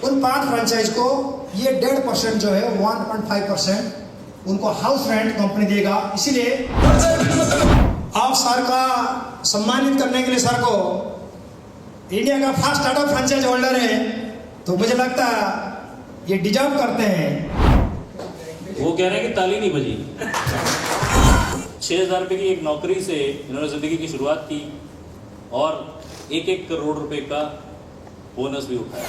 उन 5 फ्रेंचाइज को ये 1.5% जो है 1.5% उनको हाउस रेंट कंपनी देगा। इसीलिए आप सर का सम्मानित करने के लिए सर को इंडिया का फर्स्ट स्टार्टअप फ्रेंचाइज होल्डर है, तो मुझे लगता है ये डिजर्व करते हैं। वो कह रहे हैं कि ताली नहीं बजी। 6,000 रुपये की एक नौकरी से इन्होंने जिंदगी की शुरुआत की और 1-1 करोड़ रुपए का बोनस भी उठाया।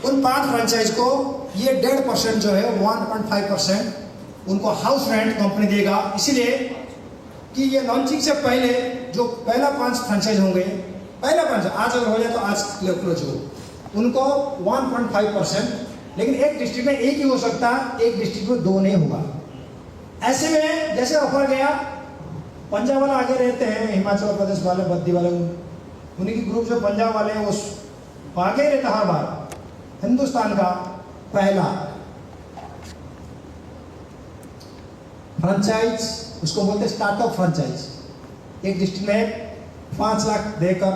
उन 5 फ्रेंचाइज को ये 1.5% जो है 1.5% उनको हाउस रेंट कंपनी देगा। इसीलिए कि ये लॉन्चिंग से पहले जो पहला 5 फ्रेंचाइज होंगे, पहला 5 आज अगर हो जाए तो आज क्लोज हो, उनको 1.5%, लेकिन एक डिस्ट्रिक्ट में एक ही हो सकता है, एक डिस्ट्रिक्ट में 2 नहीं होगा। ऐसे में जैसे ऑफर गया, पंजाब वाला आगे रहते हैं, हिमाचल प्रदेश वाले बद्दी वाले, उन्हीं की ग्रुप जो पंजाब वाले हैं वो आगे रहता हर बार। हिंदुस्तान का पहला फ्रेंचाइज, उसको बोलते स्टार्टअप फ्रेंचाइज, एक डिस्ट्रिक्ट में 5 लाख देकर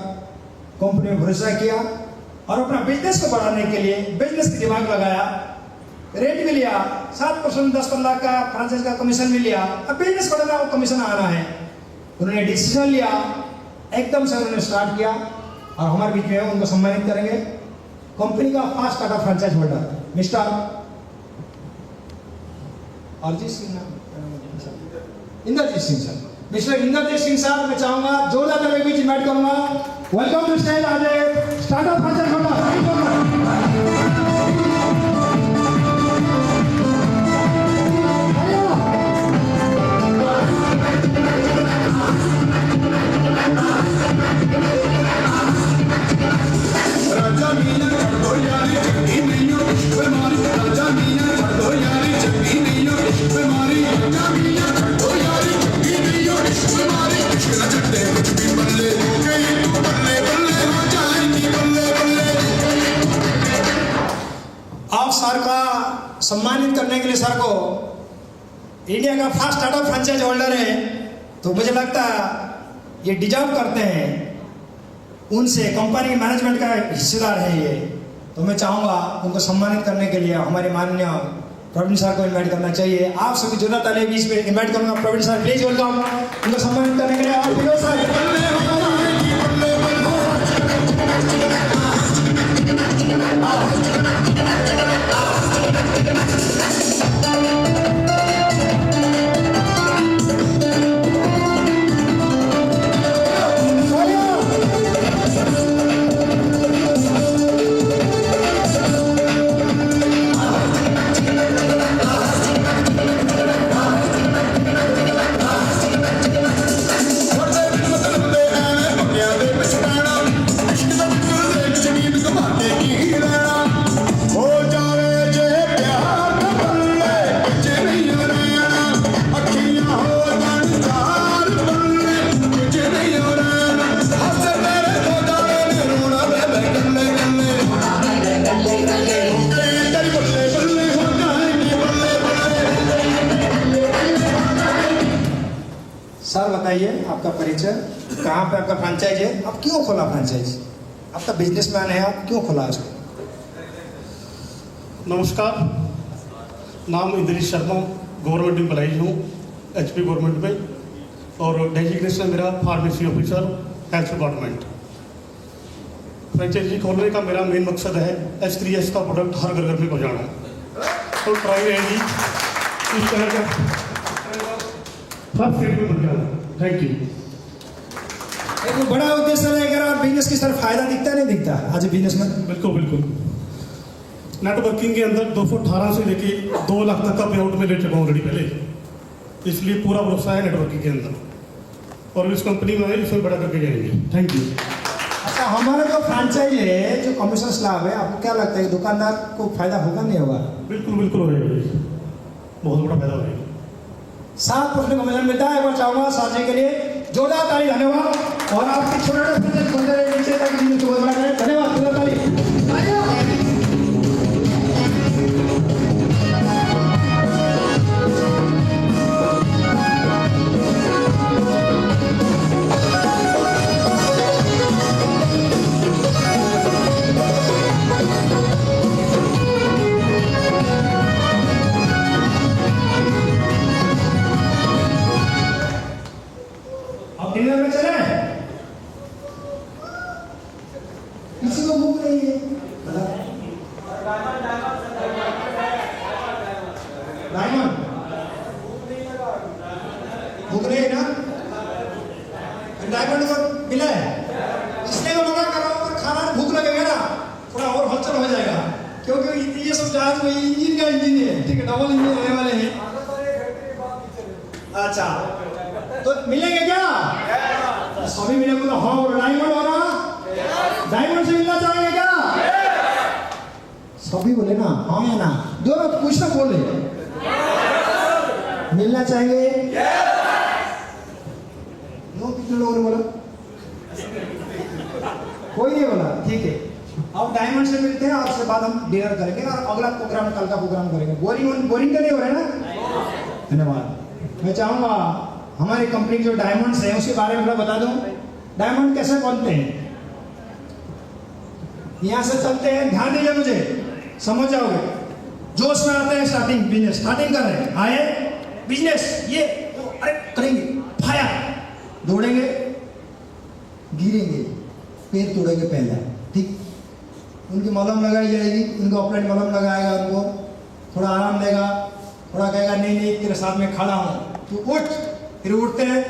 कंपनी में भरोसा किया और अपना बिजनेस को बढ़ाने के लिए बिजनेस की दिमाग लगाया, रेट भी लिया, 7% 10-15 लाख का फ्रेंचाइज का कमीशन भी लिया। अब बिजनेस बढ़ाना वो कमीशन आना है, उन्होंने डिसीजन लिया, एकदम से उन्होंने स्टार्ट किया और हमारे बीच में उनको सम्मानित करेंगे कंपनी का first startup franchise holder mister Arjit Singh, Inderjit Singh sir. Mister Inderjit Singh sir, मैं चाहूंगा जोरदार ताली बीच इनवाइट करूंगा। वेलकम टू स्टेज आज स्टार्टअप फ्रेंचाइज होल्डर। आप सर का सम्मानित करने के लिए सर को इंडिया का फर्स्ट स्टार्टअप फ्रेंचाइज होल्डर है, तो मुझे लगता है ये डिजर्व करते हैं, उनसे कंपनी के मैनेजमेंट का हिस्सेदार है ये, तो मैं चाहूंगा उनको सम्मानित करने के लिए हमारे माननीय प्रवीण सर को इनवाइट करना चाहिए। आप सभी जोरदार ताली बीच में इनवाइट करूंगा। प्रवीण सर प्लीज वेलकम, उनको सम्मानित करने के लिए। और विनोद सर, सर बताइए आपका परिचय, कहाँ पे आपका फ्रेंचाइज है, आप क्यों खोला फ्रेंचाइज, आपका बिजनेसमैन है, आप क्यों खोला उसको? नमस्कार, नाम इंद्रेश शर्मा, गवर्नमेंट एम्प्लॉइज हूँ HP गवर्नमेंट में और डेजिग्नेशन मेरा pharmacy officer health department. Franchisee खोलने का मेरा मेन मकसद है S3S का प्रोडक्ट हर घर घर में पहुँचाना, तो ट्राई रहेगी इस तरह का सब स्टेट में बन जाना। Thank you. एक बड़ा उद्देश्य रहेगा और बिजनेस की सर फायदा दिखता नहीं दिखता आज बिजनेस में? बिल्कुल बिल्कुल। नेटवर्किंग के अंदर 218 से लेके 2 लाख तक का पे आउट में ले चुका हूँ ऑलरेडी पहले, इसलिए पूरा भरोसा है नेटवर्किंग के अंदर और इस कंपनी में इसमें बड़ा करके जाएंगे। Thank you. अच्छा, हमारा जो फ्रेंचाइज है, जो कमीशन स्लैब है, आपको क्या लगता है कि दुकानदार को फायदा होगा नहीं होगा? बिल्कुल बिल्कुल हो जाएगा, बहुत बड़ा फायदा होगा। 7% कमीशन मिलता है। एक बार चाहूंगा सर जी के लिए जोरदार ताली, धन्यवाद। और आपके छोटे नीचे तक धन्यवाद, जोरदार ताली। सब जहाज में इंजन का इंजन है, ठीक है, डबल इंजन रहने वाले हैं। अच्छा, तो मिलेंगे क्या? सभी मिलेंगे तो हाँ, डायमंड हो ना? डायमंड से मिलना चाहेंगे क्या? सभी बोले ना हाँ या ना, दोनों कुछ ना बोले। मिलना चाहेंगे? नो, कितने लोगों ने बोला? कोई नहीं बोला, ठीक है। अब डायमंड से मिलते हैं और उसके बाद हम डिनर करेंगे और अगला प्रोग्राम, कल का प्रोग्राम करेंगे। बोरिंग तो नहीं हो रहा है ना? धन्यवाद। मैं चाहूंगा हमारी कंपनी जो डायमंड्स है उसके बारे में मैं बता दूं। डायमंड कैसे बनते हैं, यहां से चलते हैं, ध्यान दीजिए, मुझे समझ जाओगे। जोश में आते हैं, स्टार्टिंग कर रहे हैं, आए बिजनेस, ये अरे करेंगे, फायर, दौड़ेंगे, गिरेंगे, पैर तोड़ेंगे पहले, ठीक। उनकी मलहम लगाई जाएगी, उनको अपलाइड मलहम लगाएगा, उनको थोड़ा आराम देगा, थोड़ा कहेगा नहीं नहीं तेरे साथ में खड़ा हूँ, तो उठ, फिर उठते हैं,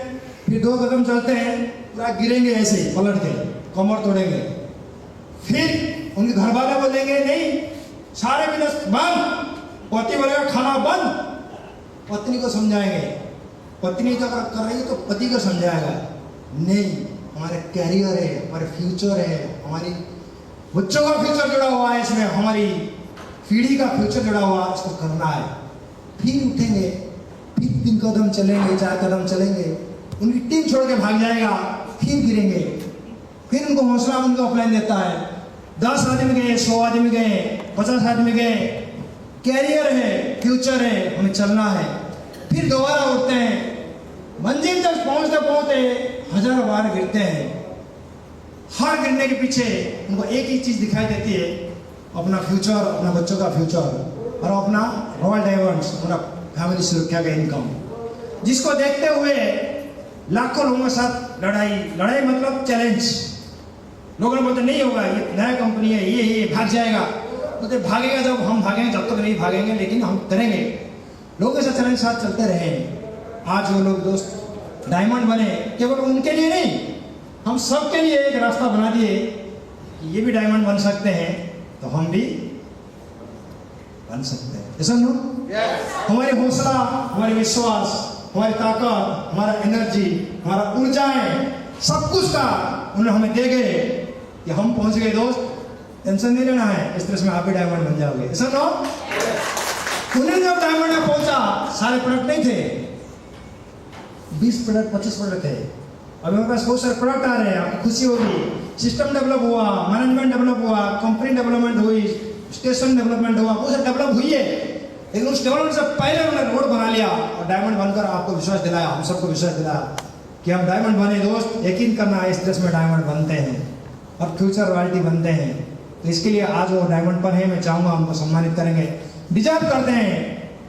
फिर 2 कदम चलते हैं, पूरा गिरेंगे ऐसे पलट के, कमर तोड़ेंगे। फिर उनके घर वाले बोलेंगे नहीं सारे बिजनेस बंद, पति बोलेगा खाना बंद, पत्नी को समझाएंगे, पत्नी तो अगर कर रही है तो पति को समझाएगा, नहीं हमारे कैरियर है, हमारे फ्यूचर है, हमारी बच्चों का फ्यूचर जुड़ा हुआ है इसमें, हमारी पीढ़ी का फ्यूचर जुड़ा हुआ है, इसको करना है। फिर उठेंगे, फिर 3 कदम चलेंगे, 4 कदम चलेंगे, उनकी टीम छोड़ के भाग जाएगा, फिर गिरेंगे, फिर उनको हौसला उनको अपलाइन देता है। 10 आदमी गए, 100 आदमी गए, 50 आदमी गए, कैरियर है, फ्यूचर है, हमें चलना है। फिर दोबारा उठते हैं, मंजिल तक पहुंचते पहुंचते 1000 बार गिरते हैं। हर गिरने के पीछे उनको एक ही चीज दिखाई देती है, अपना फ्यूचर, अपना बच्चों का फ्यूचर और अपना रॉयल डायमंड्स, अपना फैमिली सुरक्षा का इनकम, जिसको देखते हुए लाखों लोगों के साथ लड़ाई मतलब चैलेंज। लोगों ने बोलते नहीं होगा, ये नया कंपनी है, ये भाग जाएगा, बोलते भागेगा जब हम भागेंगे, जब तक नहीं भागेंगे, लेकिन हम करेंगे। लोगों के साथ चैलेंज साथ चलते रहे। आज वो लोग दोस्त डायमंड बने, केवल उनके लिए नहीं, हम सब के लिए एक रास्ता बना दिए कि ये भी डायमंड बन सकते हैं, तो हम भी बन सकते हैं। ऐसा नो? हमारी हौसला, हमारी विश्वास, हमारी ताकत, हमारा एनर्जी, हमारा ऊर्जाएं, सब कुछ का उन्होंने हमें दे गए कि हम पहुंच गए। दोस्त टेंशन नहीं लेना है, इस तरह से आप भी डायमंड बन जाओगे। ऐसा नो? उन्हें जब डायमंड में पहुंचा, सारे प्रोडक्ट नहीं थे, 20 प्रोडक्ट 25 प्रोडक्ट थे। अभी हमारे पास बहुत सारे प्रोडक्ट आ रहे हैं, आपको खुशी होगी। सिस्टम डेवलप हुआ, मैनेजमेंट डेवलप हुआ, कंपनी डेवलपमेंट हुई, स्टेशन डेवलपमेंट हुआ, वो सब डेवलप हुई है। लेकिन उस डेवलपमेंट से पहले उन्होंने रोड बना लिया और डायमंड बनकर आपको विश्वास दिलाया, हम सबको विश्वास दिलाया कि हम डायमंड बने। दोस्त यकीन करना, इस देश में डायमंड बनते हैं और फ्यूचर रॉयल्टी बनते हैं। तो इसके लिए आज वो डायमंड पर है, मैं चाहूँगा हमको सम्मानित करेंगे। डिजर्व करते हैं,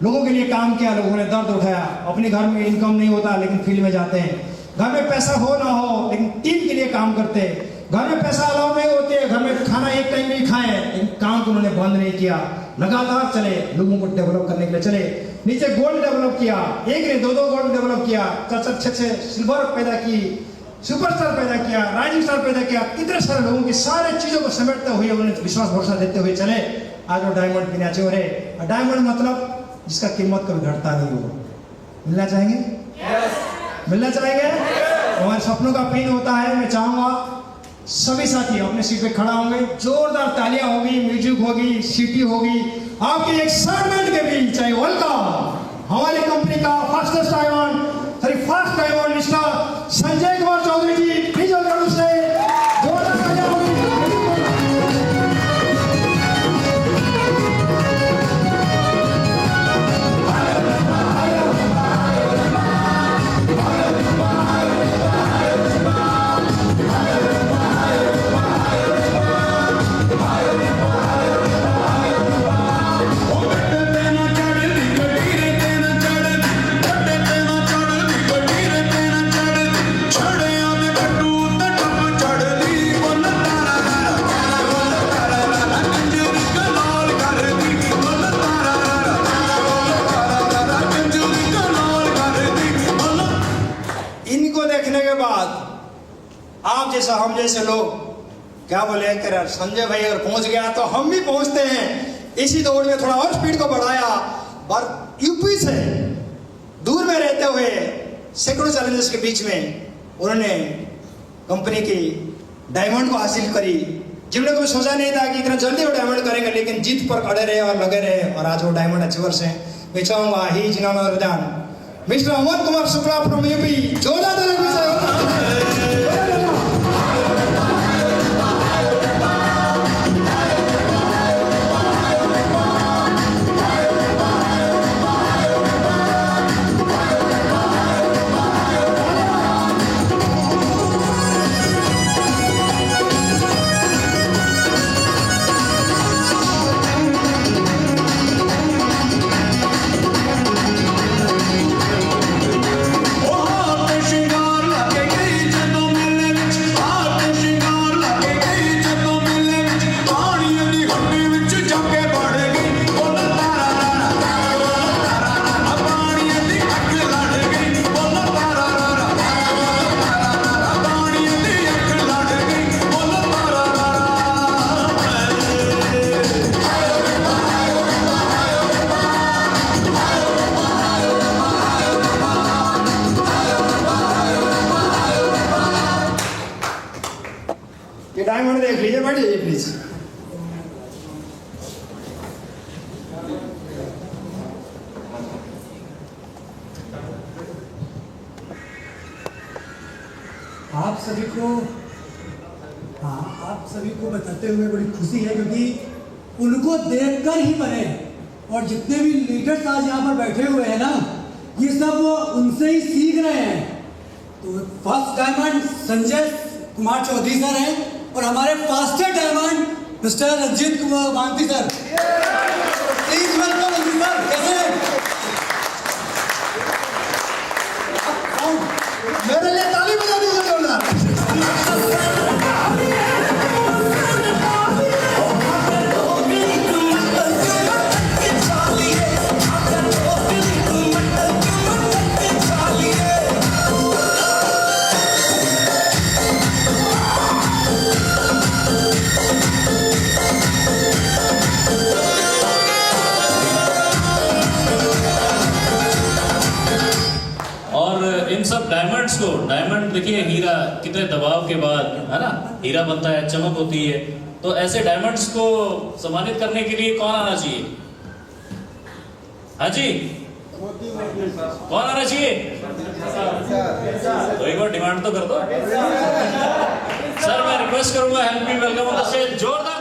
लोगों के लिए काम किया, लोगों ने दर्द उठाया। अपने घर में इनकम नहीं होता लेकिन फील्ड में जाते हैं, घर में पैसा हो ना हो लेकिन टीम के लिए काम करते हैं। घर में पैसा अलाउ नहीं होते, घर में खाना एक टाइम नहीं खाए, लेकिन काम को उन्होंने बंद नहीं किया, लगातार चले, लोगों को डेवलप करने के लिए चले। नीचे गोल्ड डेवलप किया, एक ने 2 गोल्ड डेवलप किया, 4-6 सिल्वर पैदा की, सुपरस्टार पैदा किया, राइजिंग स्टार पैदा किया, कितने सारे लोगों की सारी चीजों को समेटते हुए उन्होंने विश्वास भरोसा देते हुए चले। आज वो डायमंड के नीचे हो रहे। डायमंड मतलब जिसका कीमत कभी घटता नहीं हो। मिलना चाहेंगे? मिलना चाहेंगे? हमारे सपनों का पिन होता है। मैं चाहूंगा सभी साथी अपने सीट पे खड़ा होंगे, जोरदार तालियां होगी, म्यूजिक होगी, सीटी होगी, आपके एक्साइटमेंट के बीच। चाहे वेलकम हमारी कंपनी का fastest fast diamond mister Sanjay Kumar Chaudhary ji, please जोरदार से जोरदार तालियां होगी। आप जैसा हम जैसे लोग क्या बोले, संजय भाई अगर पहुंच गया तो हम भी पहुंचते हैं। इसी दौड़ में थोड़ा और स्पीड को बढ़ाया और यूपी से दूर में रहते हुए सैकड़ों चैलेंजेस के बीच में उन्होंने कंपनी की डायमंड को हासिल करी। जिन्होंने कभी सोचा नहीं था कि इतना जल्दी वो डायमंड करेंगे, लेकिन जीत पर अड़े रहे और लगे रहे और आज वो डायमंड अचीवर्स हैं। मैं चाहूंगा ही जिन्होंने वरदान mister Aman Kumar Shukla from UP, जोरदार तालियों से। ये डायमंड देख लीजिए, बैठ जाइए प्लीज। आप सभी को आप सभी को बताते हुए बड़ी खुशी है, क्योंकि उनको देखकर ही बने और जितने भी लीडर्स आज यहाँ पर बैठे हुए हैं ना, ये सब उनसे ही सीख रहे हैं। तो first diamond Sanjay Kumar Chaudhary sir हैं और हमारे faster diamond mister Ranjit Kumar Manti sir. Please welcome Ranjit sir. कैसे हैं? मेरे लिए ताली बजा दीजिए जोरदार। इन सब डायमंड्स को, डायमंड देखिए हीरा कितने दबाव के बाद है ना हीरा बनता है, चमक होती है। तो ऐसे डायमंड्स को सम्मानित करने के लिए कौन आना चाहिए? हाँ जी, कौन आना चाहिए? तो एक बार डिमांड तो कर दो सर। मैं रिक्वेस्ट करूंगा, help me welcome on the stage. जोरदार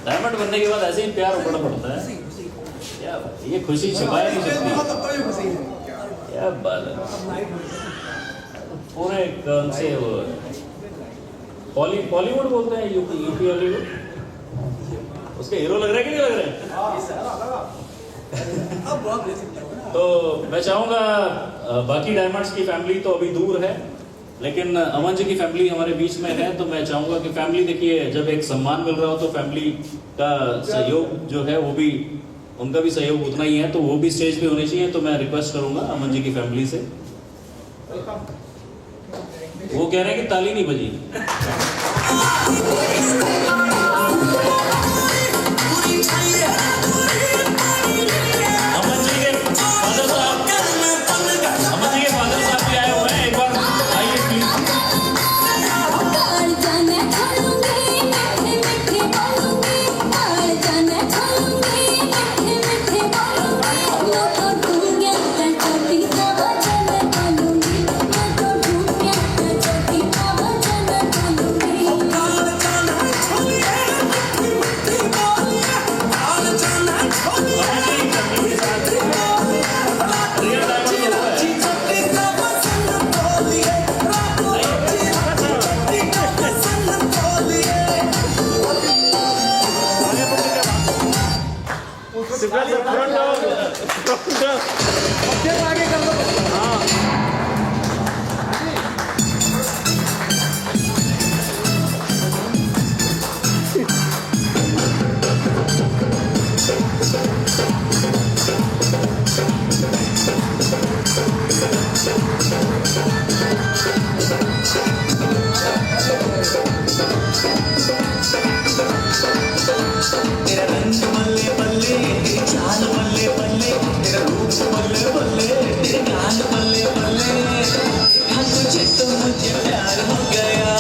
डायमंड बनने के बाद ऐसे ही प्यार उमड़ पड़ता है। क्या बात है, ये खुशी छुपाई नहीं सकती। क्या बात है, पूरे कौन से वो बॉलीवुड बोलते हैं, यूपी हॉलीवुड, उसके हीरो लग रहे हैं कि नहीं लग रहे हैं? तो मैं चाहूंगा, बाकी डायमंड्स की फैमिली तो अभी दूर है, लेकिन अमन जी की फैमिली हमारे बीच में है। तो मैं चाहूंगा कि फैमिली, देखिए जब एक सम्मान मिल रहा हो तो फैमिली का सहयोग जो है वो भी, उनका भी सहयोग उतना ही है, तो वो भी स्टेज पे होने चाहिए। तो मैं रिक्वेस्ट करूंगा अमन जी की फैमिली से। वो कह रहे हैं कि ताली नहीं बजी। अमन जी के फादर साहब भी आए हुए हैं, एक बार आइए प्लीज। तेरा रंग बल्ले बल्ले, तेरी चाल बल्ले बल्ले, तेरा रूप बल्ले बल्ले, तेरे गाल बल्ले बल्ले। हाँ तुझे तो मुझे प्यार हो गया,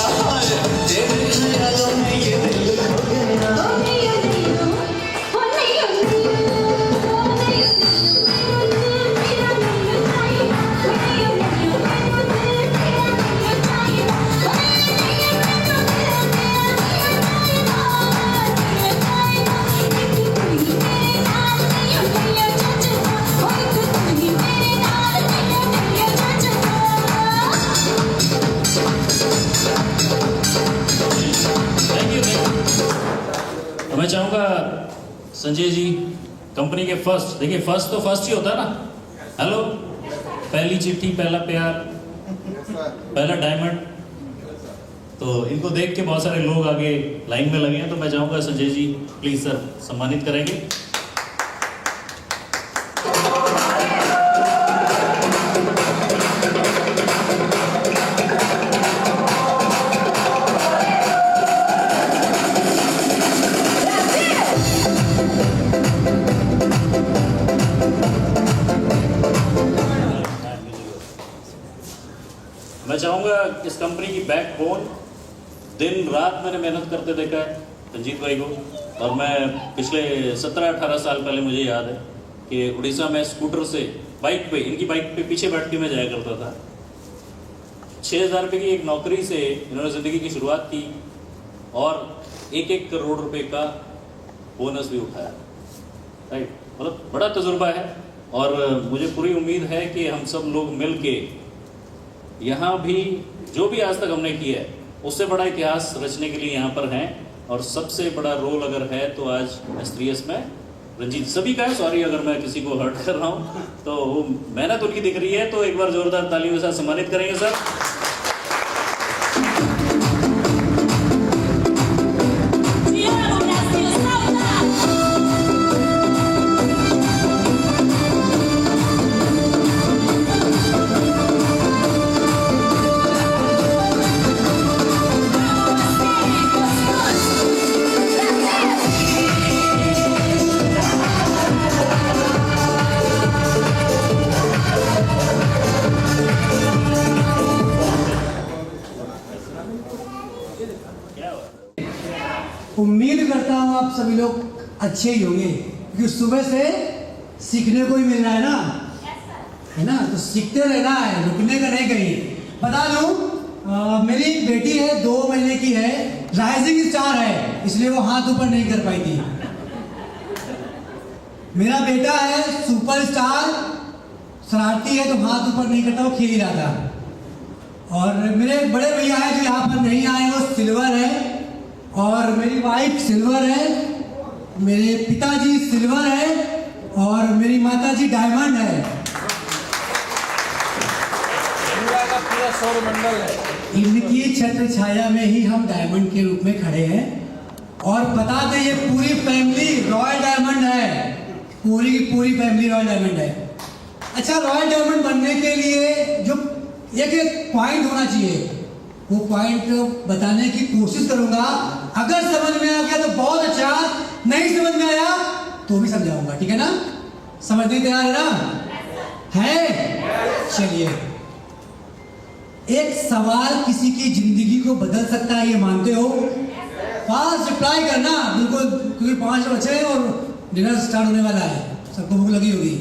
तेरे ख्यालों में ये दिल हो गया। तो मैं चाहूंगा संजय जी, कंपनी के फर्स्ट, देखिए फर्स्ट तो फर्स्ट ही होता है ना। हेलो, पहली चिट्ठी, पहला प्यार, पहला डायमंड, तो इनको देख के बहुत सारे लोग आगे लाइन में लगे हैं। तो मैं चाहूंगा संजय जी प्लीज सर सम्मानित करेंगे। मैं चाहूंगा इस कंपनी की बैकबोन, दिन रात मैंने मेहनत करते देखा है रंजीत भाई को। और मैं पिछले 17-18 साल पहले मुझे याद है कि उड़ीसा में स्कूटर से बाइक पे, इनकी बाइक पे पीछे बैठ के मैं जाया करता था। 6,000 रुपये की एक नौकरी से इन्होंने ज़िंदगी की शुरुआत की और 1-1 करोड़ रुपए का बोनस भी उठाया। राइट, मतलब बड़ा तजुर्बा है। और मुझे पूरी उम्मीद है कि हम सब लोग मिल के यहाँ भी जो भी आज तक हमने किया है उससे बड़ा इतिहास रचने के लिए यहाँ पर हैं। और सबसे बड़ा रोल अगर है तो आज S3S में रंजीत सभी का है। सॉरी अगर मैं किसी को हर्ट कर रहा हूँ, तो वो मेहनत उनकी दिख रही है। तो एक बार जोरदार तालियों के साथ सम्मानित करेंगे सर। उम्मीद करता हूँ आप सभी लोग अच्छे ही होंगे, क्योंकि सुबह से सीखने को ही मिल रहा है ना, है ना। तो सीखते रहना है, रुकने का नहीं कहीं। बता दूँ मेरी एक बेटी है, 2 महीने की है, राइजिंग स्टार है, इसलिए वो हाथ ऊपर नहीं कर पाई थी। मेरा बेटा है सुपर स्टार, शरारती है तो हाथ ऊपर नहीं करता, वो खेल ही रहा था। और मेरे बड़े भैया है जो यहाँ पर नहीं आए, वो सिल्वर है, और मेरी वाइफ सिल्वर है, मेरे पिताजी सिल्वर है, और मेरी माताजी डायमंड है। पूरा सौरमंडल है। इनकी छत्र छाया में ही हम डायमंड के रूप में खड़े हैं। और बता दें ये पूरी फैमिली रॉयल डायमंड है, पूरी की पूरी फैमिली रॉयल डायमंड है। अच्छा, रॉयल डायमंड बनने के लिए जो एक पॉइंट होना चाहिए, वो पॉइंट बताने की कोशिश करूंगा। अगर समझ में आ गया तो बहुत अच्छा, नहीं समझ में आया तो भी समझाऊंगा, ठीक है ना। समझने तैयार है ना? है? चलिए, एक सवाल किसी की जिंदगी को बदल सकता है, ये मानते हो? फास्ट रिप्लाई करना बिल्कुल, क्योंकि 5 बजे और डिनर स्टार्ट होने वाला है, सबको भूख लगी होगी।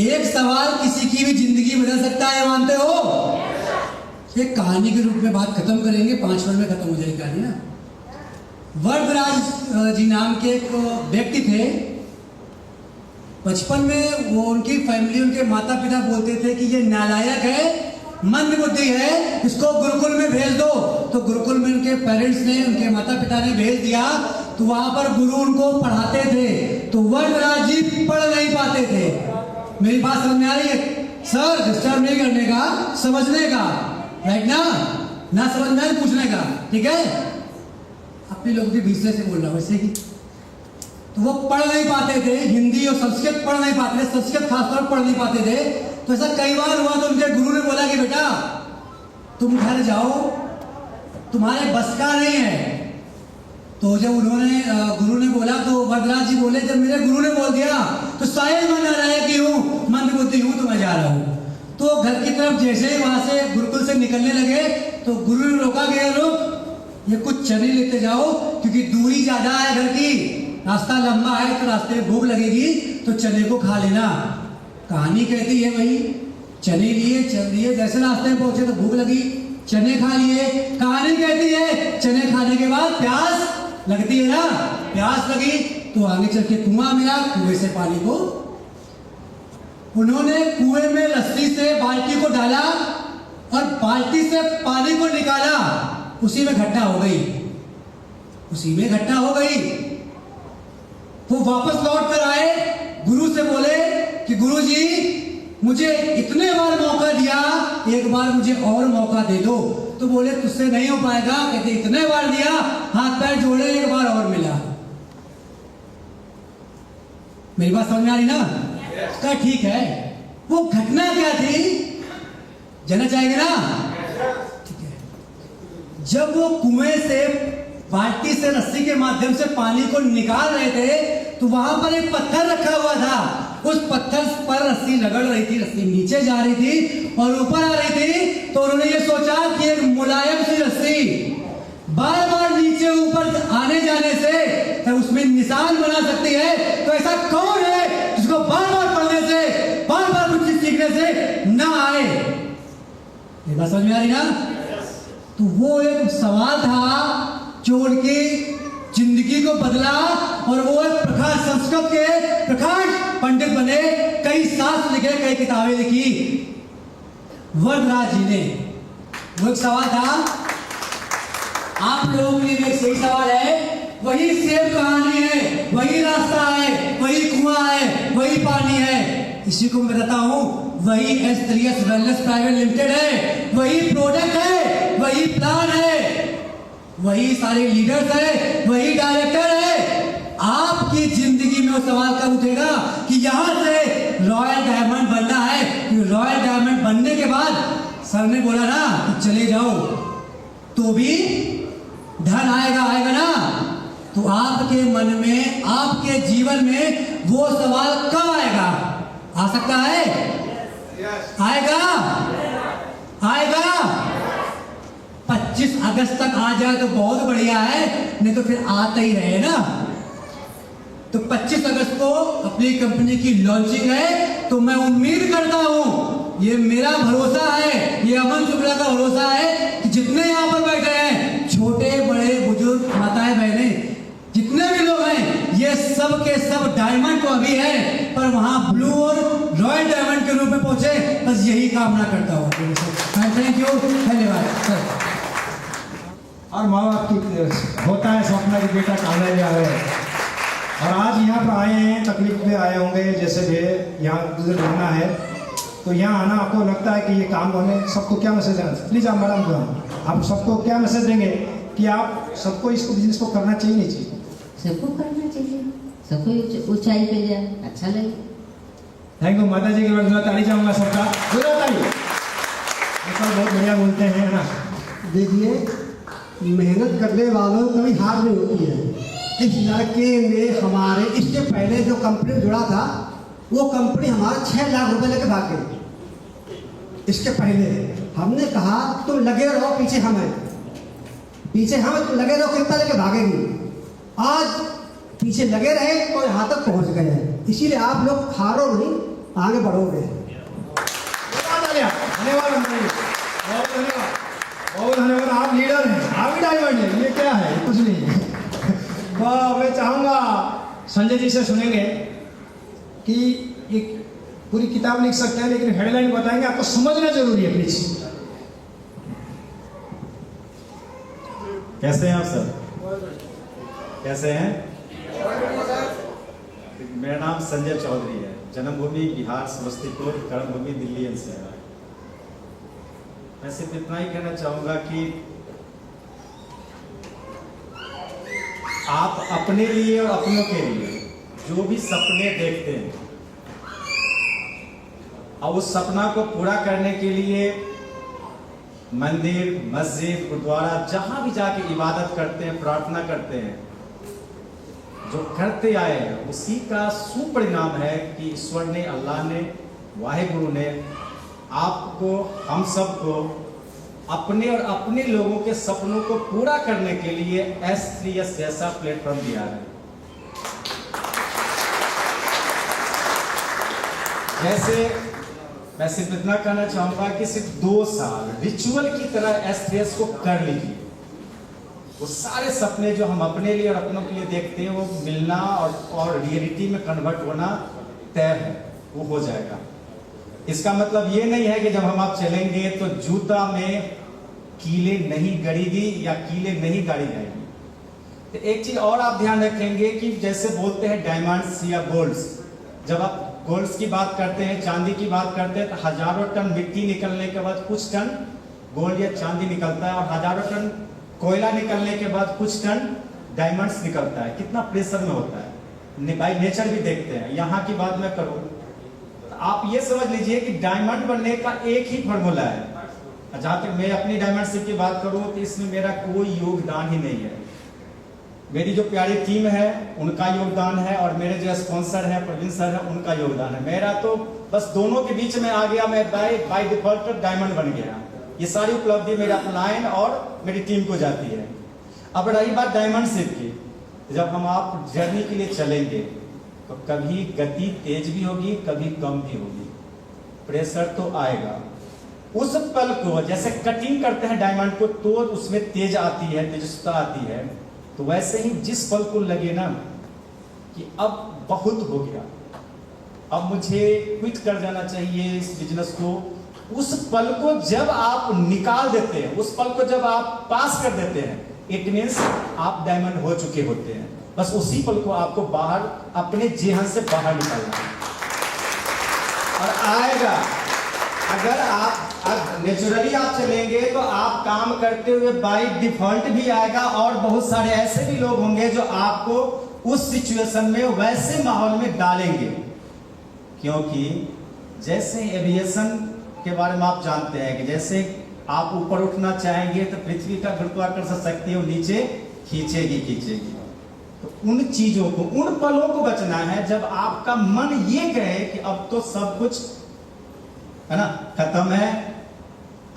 एक सवाल किसी की भी जिंदगी बदल सकता है, मानते हो? एक कहानी के रूप में बात खत्म करेंगे, 5 मिनट में खत्म हो जाएगी कहानी ना। वरदराज जी नाम के एक व्यक्ति थे। बचपन में वो, उनकी फैमिली, उनके माता पिता बोलते थे कि ये नालायक है, मंद बुद्धि है, इसको गुरुकुल में भेज दो। तो गुरुकुल में उनके पेरेंट्स ने, उनके माता पिता ने भेज दिया। तो वहां पर गुरु उनको पढ़ाते थे, तो वरदराज जी पढ़ नहीं पाते थे। मेरी बात समझ में आ रही है सर? डिस्टर्ब नहीं करने का, समझने का, राइट ना समझना है पूछने का, ठीक है? अपने लोगों के बीच से बोल रहा हूं वैसे ही। तो वो पढ़ नहीं पाते थे, हिंदी और संस्कृत पढ़ नहीं पाते थे, संस्कृत खासतौर पढ़ नहीं पाते थे। तो ऐसा कई बार हुआ तो उनके गुरु ने बोला कि बेटा तुम घर जाओ, तुम्हारे बस का नहीं है। तो जब उन्होंने गुरु ने बोला तो वरदराज जी बोले, जब मेरे गुरु ने बोल दिया तो शायद मैं नालायक की हूँ, मंदबुद्धि हूँ, तो मैं जा रहा हूँ। तो घर की तरफ जैसे ही वहां से गुरुकुल से निकलने लगे तो गुरु ने रोका, गया रुक, ये कुछ चने लेते जाओ क्योंकि दूरी ज्यादा है घर की, रास्ता लंबा है, तो रास्ते में भूख लगेगी तो चने को खा लेना। कहानी कहती है वही, चने लिए, चल लिए, जैसे रास्ते में पहुंचे तो भूख लगी, चने खा लिए। कहानी कहती है चने खाने के बाद प्यास लगती है ना, प्यास लगी तो आगे चल के कुआं मिला, कुएं से पानी को उन्होंने कुएं में रस्सी से बाल्टी को डाला और बाल्टी से पानी को निकाला, उसी में घट्टा हो गई, उसी में घट्टा हो गई। वो वापस लौट कर आए, गुरु से बोले कि गुरु जी मुझे इतने बार मौका दिया, एक बार मुझे और मौका दे दो। तो बोले तुझसे नहीं हो पाएगा। कहते इतने बार दिया, हाथ पैर जोड़े, एक बार और मिला। मेरी बात समझ में आ रही ना? क्या ठीक है? वो घटना क्या थी जानना चाहेंगे ना? ठीक है। जब वो कुएं से बाल्टी से रस्सी के माध्यम से पानी को निकाल रहे थे तो वहां पर एक पत्थर रखा हुआ था, उस पत्थर पर रस्सी रगड़ रही थी, रस्सी नीचे जा रही थी और ऊपर आ रही थी। तो उन्होंने ये सोचा कि एक मुलायम सी रस्सी बार बार नीचे ऊपर आने जाने से तो उसमें निशान बना सकती है। तो ऐसा कौन है जिसको बार बार पढ़ने से, बार बार कुछ चीज सीखने से ना आए? ये बात समझ में आ रही ना? तो वो एक सवाल था जो उनकी जिंदगी को बदला और वो एक प्रकाश, संस्कृत के प्रकाश पंडित बने, कई शास्त्र लिखे, कई किताबें लिखी वरदराज जी ने। वो एक सवाल था आप लोगों के लिए, एक सही सवाल है, वही सेम कहानी है, वही रास्ता है, वही कुआं है, वही पानी है। इसी को मैं बताता हूं, वही S3S वेलनेस प्राइवेट लिमिटेड है, वही प्रोडक्ट है, वही प्लान है, वही सारे लीडर्स है, वही डायरेक्टर है। आपकी जिंदगी में वो सवाल कब उठेगा कि यहां से रॉयल डायमंड बनना है? रॉयल डायमंड बनने के बाद सर ने बोला ना कि चले जाओ तो भी धन आएगा, आएगा ना? तो आपके मन में, आपके जीवन में वो सवाल कब आएगा? आ सकता है? आएगा? आएगा? 25 अगस्त तक आ जाए तो बहुत बढ़िया है, नहीं तो फिर आता ही रहे ना। तो 25 अगस्त को अपनी कंपनी की लॉन्चिंग है, तो मैं उम्मीद करता हूं, ये मेरा भरोसा है, ये अमन शुक्ला का भरोसा है कि जितने यहाँ पर बैठे हैं, छोटे बड़े बुजुर्ग माताएं बहनें, जितने भी लोग हैं, ये सब के सब डायमंड तो अभी है पर वहां ब्लू और रॉयल डायमंड के रूप में पहुंचे, बस यही कामना करता हूँ। थैंक यू, धन्यवाद सर। और माँ बाप की होता है सपना कि बेटा कामयाब आए, और आज यहाँ पर आए हैं, तकलीफ में आए होंगे, जैसे भी यहाँ गुजर रहना है, तो यहाँ आना आपको लगता है कि ये काम हमें सबको क्या मैसेज देना? प्लीज आप मैडम, आप सबको क्या मैसेज देंगे कि आप सबको इसको बिजनेस को करना चाहिए, नहीं चाहिए? सबको करना चाहिए, सबको ऊंचाई पे जाए, अच्छा लगे। थैंक यू माता जी के बाद ताली चाहूँगा सबका, ताली। बहुत बढ़िया बोलते हैं ना। देखिए, मेहनत करने वालों को भी हार नहीं होती है। इस लड़के में हमारे इससे पहले जो कंपनी जुड़ा था, वो कंपनी हमारा 6 लाख रुपए लेके भाग गई। इसके पहले हमने कहा तुम लगे रहो, पीछे हम हैं, पीछे हम, तुम लगे रहो, कितना लेके भागेंगे। आज पीछे लगे रहे तो यहाँ तक पहुँच गए हैं, इसीलिए आप लोग हारो नहीं, आगे बढ़ोगे। धन्यवाद, बहुत धन्यवाद। आप लीडर हैं, आप भी डायमंड हैं, ये क्या है? कुछ नहीं है। तो मैं चाहूँगा संजय जी से सुनेंगे कि एक पूरी किताब लिख सकते हैं, लेकिन हेडलाइन बताएंगे, आपको समझना जरूरी है प्लीज। कैसे हैं आप सर? कैसे हैं? मेरा नाम संजय चौधरी है, जन्मभूमि बिहार समस्तीपुर, कर्मभूमि दिल्ली एनसीआर। मैं सिर्फ इतना ही कहना चाहूँगा कि आप अपने लिए और अपनों के लिए जो भी सपने देखते हैं, और उस सपना को पूरा करने के लिए मंदिर, मस्जिद, गुरुद्वारा, जहां भी जाके इबादत करते हैं, प्रार्थना करते हैं, जो करते आए हैं उसी का सुपरिणाम है कि ईश्वर ने, अल्लाह ने, वाहिगुरु ने आपको, हम सबको अपने और अपने लोगों के सपनों को पूरा करने के लिए S3S जैसा प्लेटफॉर्म दिया है। जैसे मैं सिर्फ इतना कहना चाहूंगा कि सिर्फ 2 साल रिचुअल की तरह S3S को कर लीजिए। वो सारे सपने जो हम अपने लिए और अपनों के लिए देखते हैं, वो मिलना और रियलिटी में कन्वर्ट होना तय है, वो हो जाएगा। इसका मतलब ये नहीं है कि जब हम आप चलेंगे तो जूता में कीले नहीं गड़ेगी या कीले नहीं गाड़ी जाएगी। तो एक चीज और आप ध्यान रखेंगे कि जैसे बोलते हैं डायमंड्स या गोल्ड्स, जब आप गोल्ड्स की बात करते हैं, चांदी की बात करते हैं, तो हजारों टन मिट्टी निकलने के बाद कुछ टन गोल्ड या चांदी निकलता है, और हजारों टन कोयला निकलने के बाद कुछ टन डायमंड्स निकलता है। कितना प्रेशर में होता है, बाई नेचर भी देखते हैं। यहाँ की बात मैं करूँ तो आप ये समझ लीजिए कि डायमंड बनने का एक ही फॉर्मूला है। जहाँ तक मैं अपनी डायमंडशिप की बात करूँ तो इसमें मेरा कोई योगदान ही नहीं है। मेरी जो प्यारी टीम है उनका योगदान है, और मेरे जो स्पॉन्सर है प्रवीण सर है उनका योगदान है। मेरा तो बस दोनों के बीच में आ गया, मैं बाय डिफॉल्ट डायमंड बन गया। ये सारी उपलब्धि मेरे अपलाइन और मेरी टीम को जाती है। अब रही बात डायमंडशिप की, जब हम आप जर्नी के लिए चलेंगे तो कभी गति तेज भी होगी, कभी कम भी होगी, प्रेशर तो आएगा। उस पल को जैसे कटिंग करते हैं डायमंड को तो उसमें तेज आती है, तेजस्विता आती है, तो वैसे ही जिस पल को लगे ना कि अब बहुत हो गया, अब मुझे क्विट कर जाना चाहिए इस बिजनेस को, उस पल को जब आप निकाल देते हैं, उस पल को जब आप पास कर देते हैं, इट मीन्स आप डायमंड हो चुके होते हैं। बस उसी पल को आपको बाहर अपने जेहन से बाहर निकालना है, और आएगा। अगर आप नेचुरली आप चलेंगे तो आप काम करते हुए बाय डिफॉल्ट भी आएगा, और बहुत सारे ऐसे भी लोग होंगे जो आपको उस सिचुएशन में, वैसे माहौल में डालेंगे। क्योंकि जैसे एविएशन के बारे में आप जानते हैं कि जैसे आप ऊपर उठना चाहेंगे तो पृथ्वी का गुरुत्वाकर्षण शक्ति वो नीचे खींचेगी। तो उन चीजों को, उन पलों को बचना है जब आपका मन ये कहे कि अब तो सब कुछ है ना खत्म है,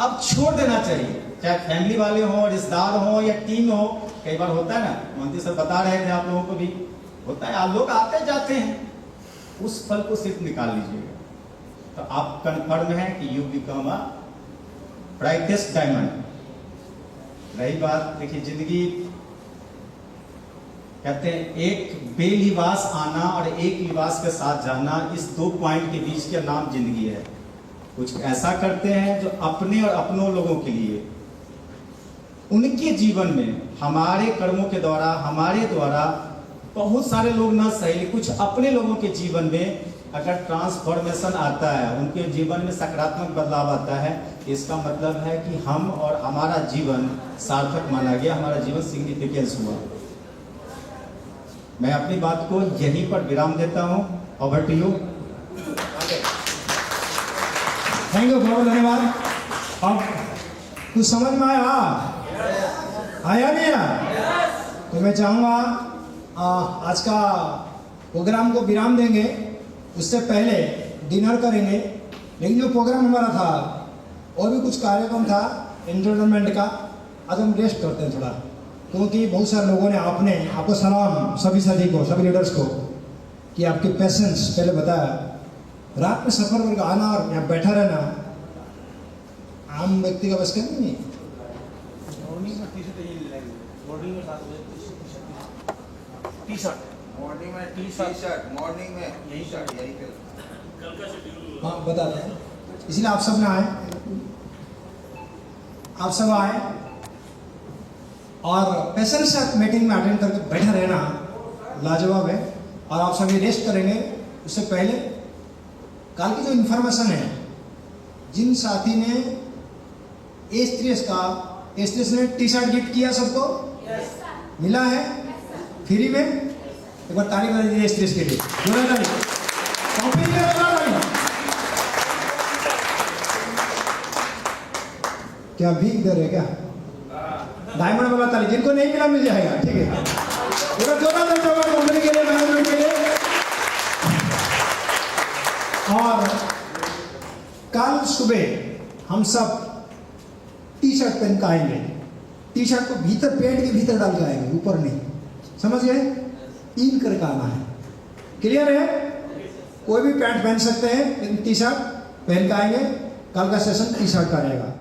अब छोड़ देना चाहिए। चाहे फैमिली वाले हो, रिश्तेदार हो या टीम हो। कई बार होता है ना, मोदी सर बता रहे थे, आप लोगों को भी होता है, आप लोग आते जाते हैं, उस पल को सिर्फ निकाल लीजिएगा तो आप कन्फर्म है कि you become a brightest diamond. रही बात, देखिए जिंदगी कहते हैं एक बेलिबास आना और एक लिबास के साथ जाना, इस 2 पॉइंट के बीच का नाम जिंदगी है। कुछ ऐसा करते हैं जो अपने और अपनों लोगों के लिए, उनके जीवन में हमारे कर्मों के द्वारा, हमारे द्वारा बहुत सारे लोग ना सही, कुछ अपने लोगों के जीवन में अगर ट्रांसफॉर्मेशन आता है, उनके जीवन में सकारात्मक बदलाव आता है, इसका मतलब है कि हम और हमारा जीवन सार्थक माना गया, हमारा जीवन सिग्निफिकेंस हुआ। मैं अपनी बात को यहीं पर विराम देता हूं। Over to you. Thank you, बहुत धन्यवाद। अब कुछ समझ में आया? आया नहीं आया? तो मैं चाहूँगा आज का प्रोग्राम को विराम देंगे, उससे पहले डिनर करेंगे। लेकिन जो प्रोग्राम हमारा था और भी कुछ कार्यक्रम था एंटरटेनमेंट का, आज हम रेस्ट करते हैं थोड़ा, क्योंकि बहुत सारे लोगों ने आपको सलाम, सभी साथी को, सभी लीडर्स को, कि आपके पेशेंस पहले बताया। रात में सफर करके आना और यहाँ बैठा रहना आम व्यक्ति का बस का नहीं। हाँ बताते हैं, इसलिए आप सब ने आए, आप सब आए और पेशेंस से मीटिंग में अटेंड करके बैठा रहना लाजवाब है। और आप सभी रेस्ट करेंगे। उससे पहले कल की जो इन्फॉर्मेशन है, जिन साथी ने एस्ट्रेस ने टी शर्ट गिफ्ट किया सबको मिला है फ्री में, एक बार ताली बजा दीजिए एस्ट्रेस के लिए। कंपनी के क्या भीख दे रहे क्या? डायमंड वाला ताली, जिनको नहीं मिला मिल जाएगा, ठीक है। पूरा जोरदार ताली होगा कंपनी के लिए, मैनेजमेंट के लिए। और कल सुबह हम सब टी शर्ट पहन के आएंगे। टी शर्ट को भीतर, पेट के भीतर डाल के आएंगे, ऊपर नहीं, समझ गए? इन करके आना है, क्लियर है? कोई भी पैंट पहन सकते हैं, लेकिन टी शर्ट पहन के आएंगे। कल का सेशन टी शर्ट का रहेगा।